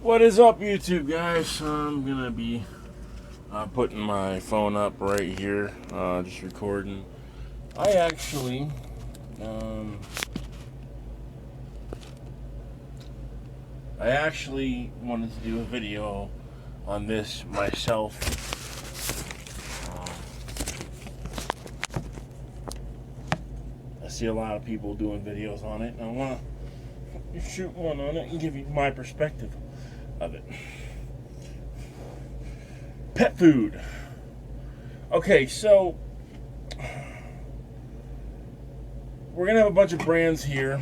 What is up, YouTube guys? I'm gonna be putting my phone up right here, just recording. I actually, um, wanted to do a video on this myself. I see a lot of people doing videos on it, and I want to shoot one on it and give you my perspective of it. Pet food. Okay, so we're gonna have a bunch of brands here,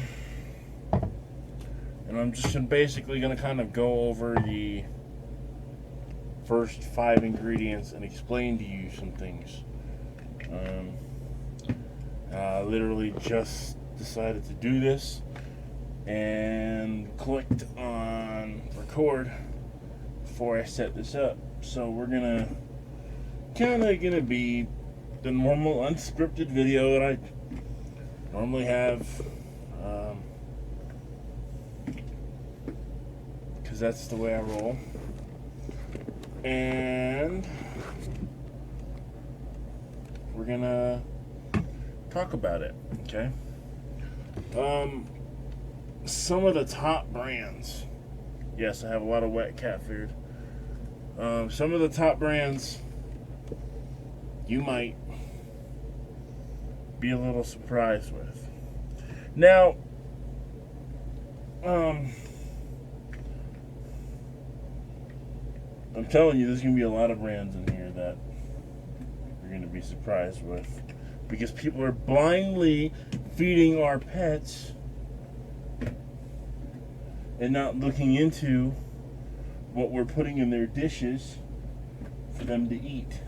and I'm just basically gonna kind of go over the first 5 ingredients and explain to you some things. Literally just decided to do this and clicked on record before I set this up. So we're gonna be the normal unscripted video that I normally have, because that's the way I roll. And we're gonna talk about it, okay? Some of the top brands. Yes, I have a lot of wet cat food. Some of the top brands you might be a little surprised with. Now, I'm telling you, there's going to be a lot of brands in here that you're going to be surprised with, because people are blindly feeding our pets and not looking into what we're putting in their dishes for them to eat.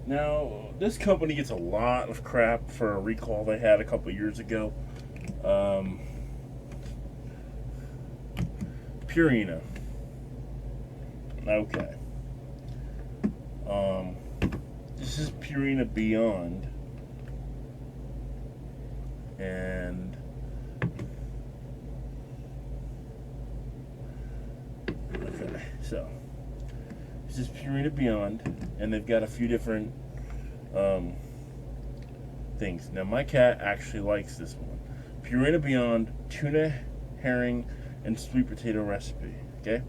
Now, this company gets a lot of crap for a recall they had a couple years ago. Purina. Okay. This is Purina Beyond. And okay, so this is Purina Beyond, and they've got a few different things. Now, my cat actually likes this one. Purina Beyond tuna, herring, and sweet potato recipe. Okay,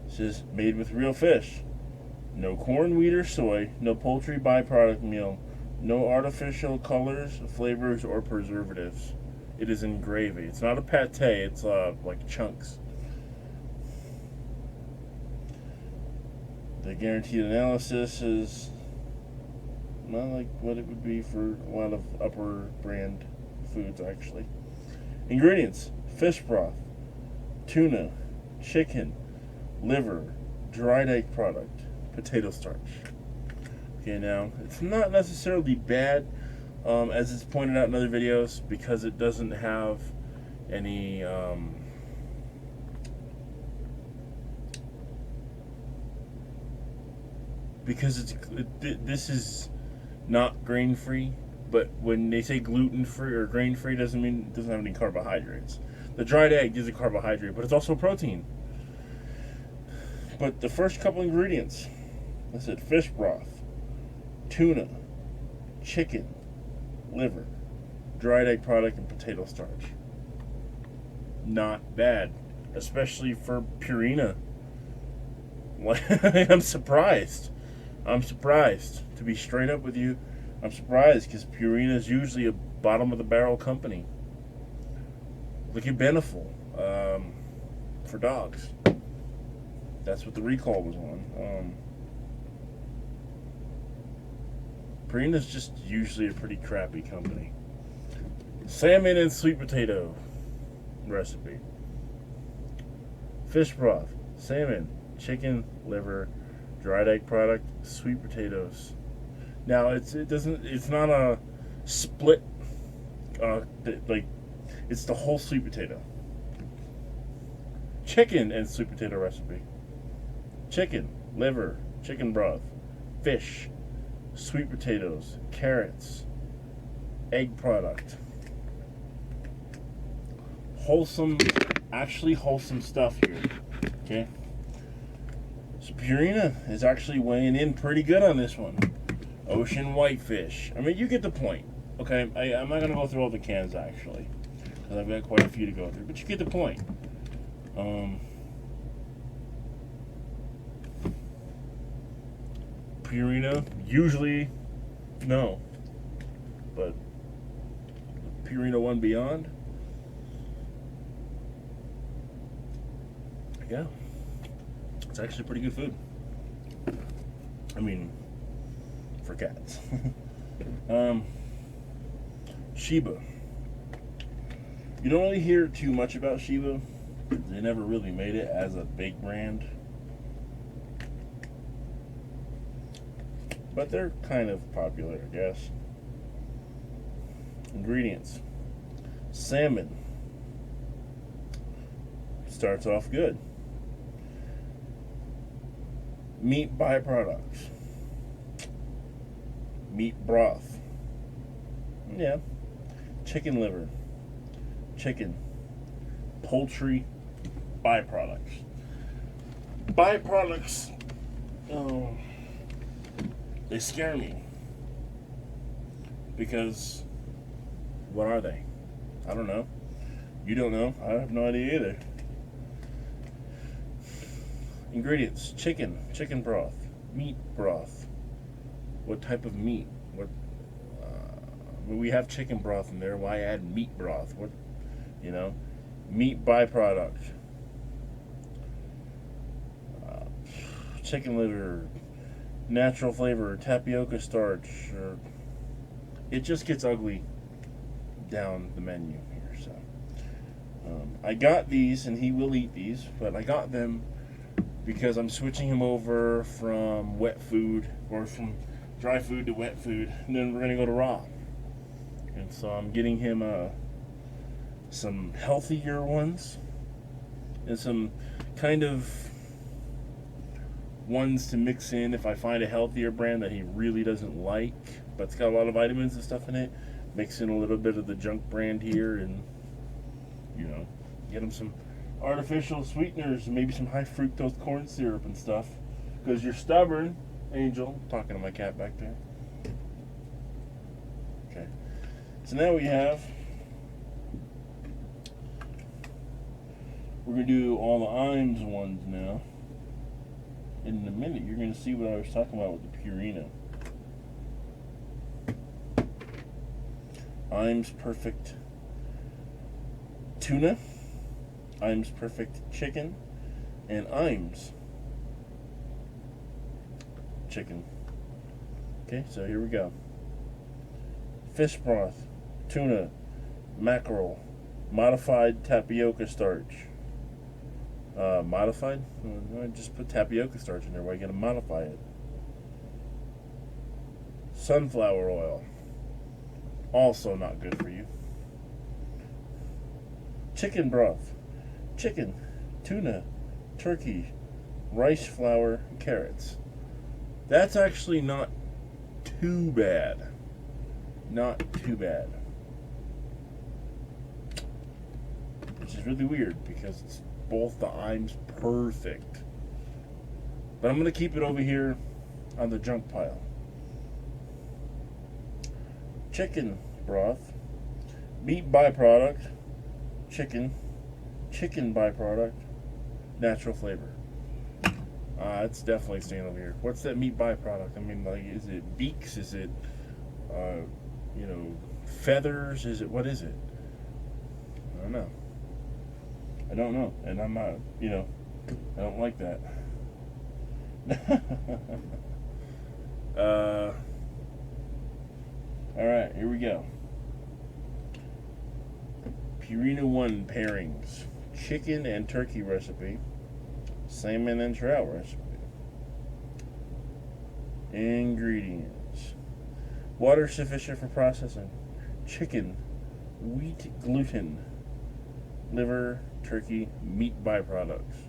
this is made with real fish. No corn, wheat, or soy. No poultry byproduct meal. No artificial colors, flavors, or preservatives. It is in gravy. It's not a pate. It's like chunks. The guaranteed analysis is not like what it would be for a lot of upper brand foods, actually. Ingredients: fish broth, tuna, chicken, liver, dried egg product, potato starch. Okay, now, it's not necessarily bad, as it's pointed out in other videos, because it doesn't have any because this is not grain free. But when they say gluten free or grain free, doesn't mean it doesn't have any carbohydrates. The dried egg is a carbohydrate, but it's also protein. But the first couple ingredients, I said fish broth, tuna, chicken, liver, dried egg product, and potato starch. Not bad, especially for Purina. I'm surprised. To be straight up with you. I'm surprised, because Purina is usually a bottom of the barrel company. Look at Beneful, for dogs. That's what the recall was on. Purina's just usually a pretty crappy company. Salmon and sweet potato recipe. Fish broth, salmon, chicken, liver, dried egg product, sweet potatoes. Now, it's not a split, it's the whole sweet potato. Chicken and sweet potato recipe. Chicken, liver, chicken broth, fish, sweet potatoes, carrots, egg product. wholesome, actually wholesome stuff here. Okay. So Purina is actually weighing in pretty good on this one. Ocean whitefish. I mean, you get the point. Okay, I'm not going to go through all the cans, actually, because I've got quite a few to go through, but you get the point. Purina, usually, no. But Purina One Beyond, yeah, it's actually pretty good food. I mean, for cats. Sheba. You don't really hear too much about Sheba. They never really made it as a big brand. But they're kind of popular, I guess. Ingredients. Salmon. Starts off good. Meat byproducts. Meat broth. Yeah. Chicken liver. Chicken. Poultry byproducts. Byproducts, they scare me. Because, what are they? I don't know. You don't know. I have no idea either. Ingredients: chicken, chicken broth, meat broth. What type of meat? What? We have chicken broth in there. Why add meat broth? What? You know, meat byproduct. Chicken liver, natural flavor, tapioca starch. It just gets ugly down the menu here. So I got these, and he will eat these, but I got them because I'm switching him over from wet food, or from dry food to wet food, and then we're gonna go to raw. And so I'm getting him some healthier ones and some kind of ones to mix in if I find a healthier brand that he really doesn't like, but it's got a lot of vitamins and stuff in it. Mix in a little bit of the junk brand here, and get him some artificial sweeteners and maybe some high fructose corn syrup and stuff, because you're stubborn, Angel. I'm talking to my cat back there. Okay, so now we're gonna do all the Iams ones now. In a minute, you're gonna see what I was talking about with the Purina. Iams Perfect Tuna, Iams Perfect Chicken, and Iams Chicken. Okay, so here we go. Fish broth, tuna, mackerel, modified tapioca starch. Modified? Just put tapioca starch in there. Why are you going to modify it? Sunflower oil. Also not good for you. Chicken broth. Chicken, tuna, turkey, rice flour, carrots. That's actually not too bad. Not too bad. Which is really weird because it's both the Iams Perfect. But I'm going to keep it over here on the junk pile. Chicken broth, meat byproduct, chicken byproduct, natural flavor. It's definitely staying over here. What's that meat byproduct? I mean, like, is it beaks? Is it, feathers? What is it? I don't know. And I'm not, I don't like that. Alright, here we go. Purina One pairings. Chicken and turkey recipe. Salmon and trout recipe. Ingredients. Water sufficient for processing. Chicken. Wheat gluten. Liver, turkey, meat byproducts.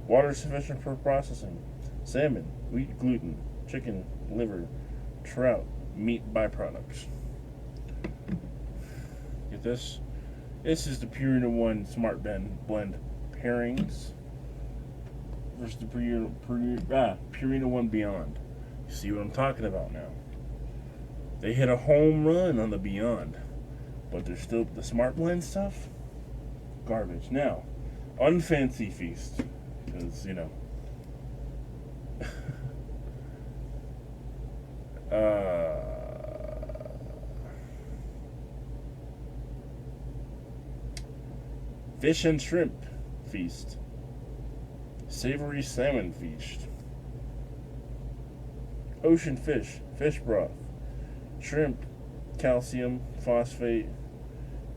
Water sufficient for processing. Salmon, wheat gluten, chicken, liver, trout, meat byproducts. like this. This is the Purina One Smart Blend pairings versus the Purina One Beyond. You see what I'm talking about now? They hit a home run on the Beyond, but there's still the Smart Blend stuff. Garbage. Now, Unfancy Feast, because Fish and Shrimp Feast, Savory Salmon Feast, Ocean Fish, Fish Broth, Shrimp, Calcium, Phosphate,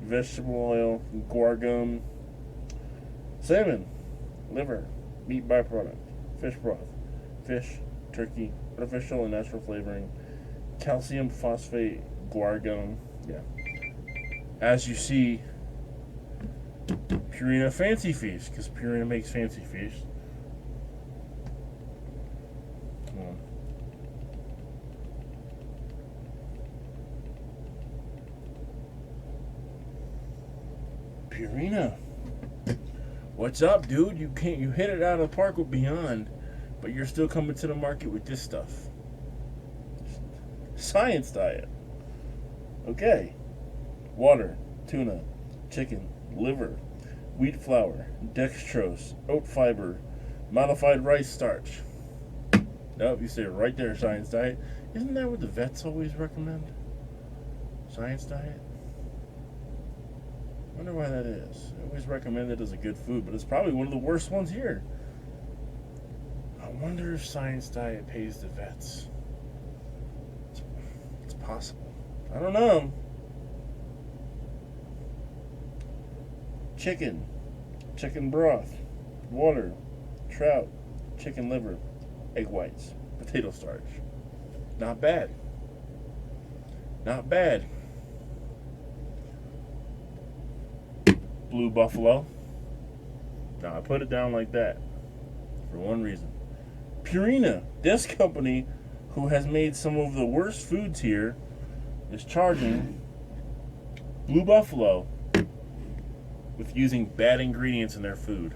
Vegetable Oil, Guar Gum, Salmon, Liver, Meat Byproduct, Fish Broth, Fish, Turkey, Artificial and Natural Flavoring, Calcium, Phosphate, Guar Gum. Yeah. As you see, Purina Fancy Feast, because Purina makes Fancy Feast. Purina, what's up, dude? You hit it out of the park with Beyond, but you're still coming to the market with this stuff. Science diet. Okay. Water, tuna, chicken, liver, wheat flour, dextrose, oat fiber, modified rice starch. Nope, you say it right there, science diet. Isn't that what the vets always recommend? Science diet? I wonder why that is. I always recommend it as a good food, but it's probably one of the worst ones here. I wonder if science diet pays the vets. It's possible. I don't know. Chicken, chicken broth, water, trout, chicken liver, egg whites, potato starch. Not bad. Not bad. Blue Buffalo. Now I put it down like that for one reason. Purina, this company who has made some of the worst foods here, is charging Blue Buffalo with using bad ingredients in their food.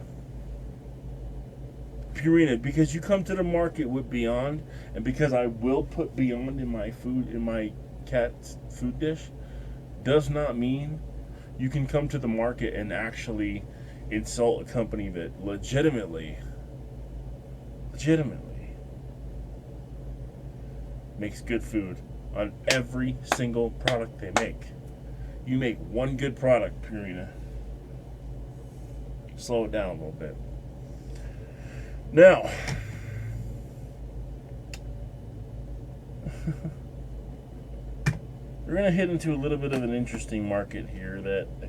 Purina, because you come to the market with Beyond, and because I will put Beyond in my food, in my cat's food dish, does not mean you can come to the market and actually insult a company that legitimately makes good food on every single product they make. You make one good product, Purina. Slow it down a little bit. Now, we're going to hit into a little bit of an interesting market here that I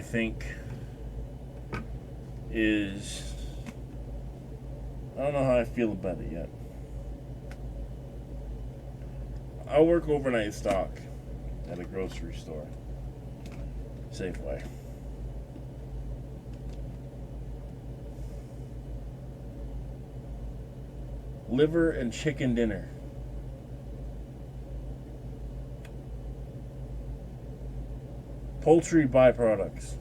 think is, I don't know how I feel about it yet. I work overnight stock at a grocery store, Safeway. Liver and chicken dinner. Poultry byproducts.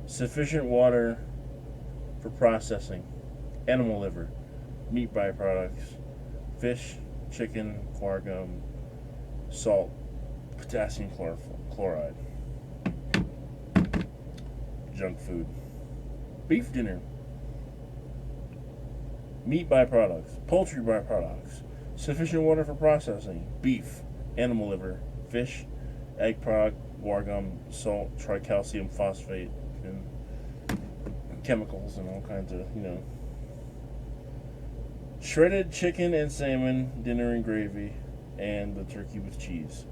Sufficient water for processing. Animal liver. Meat byproducts. Fish, chicken, guar gum, salt, potassium chloride. Junk food. Beef dinner. Meat byproducts, poultry byproducts, sufficient water for processing, beef, animal liver, fish, egg product, guar gum, salt, tricalcium phosphate, and chemicals and all kinds of, shredded chicken and salmon, dinner and gravy, and the turkey with cheese.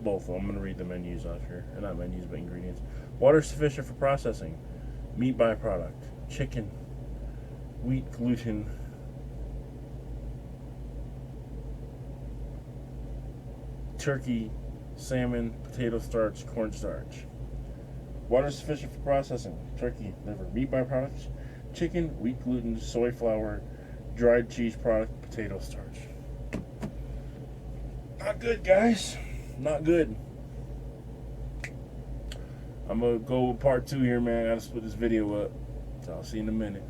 Both of them. I'm going to read the menus off here. Not menus, but ingredients. Water sufficient for processing, meat byproduct, chicken, wheat, gluten, turkey, salmon, potato starch, cornstarch. Water sufficient for processing, turkey, liver, meat byproducts, chicken, wheat gluten, soy flour, dried cheese product, potato starch. Not good, guys. Not good. I'm gonna go with part 2 here, man. I gotta split this video up. So I'll see you in a minute.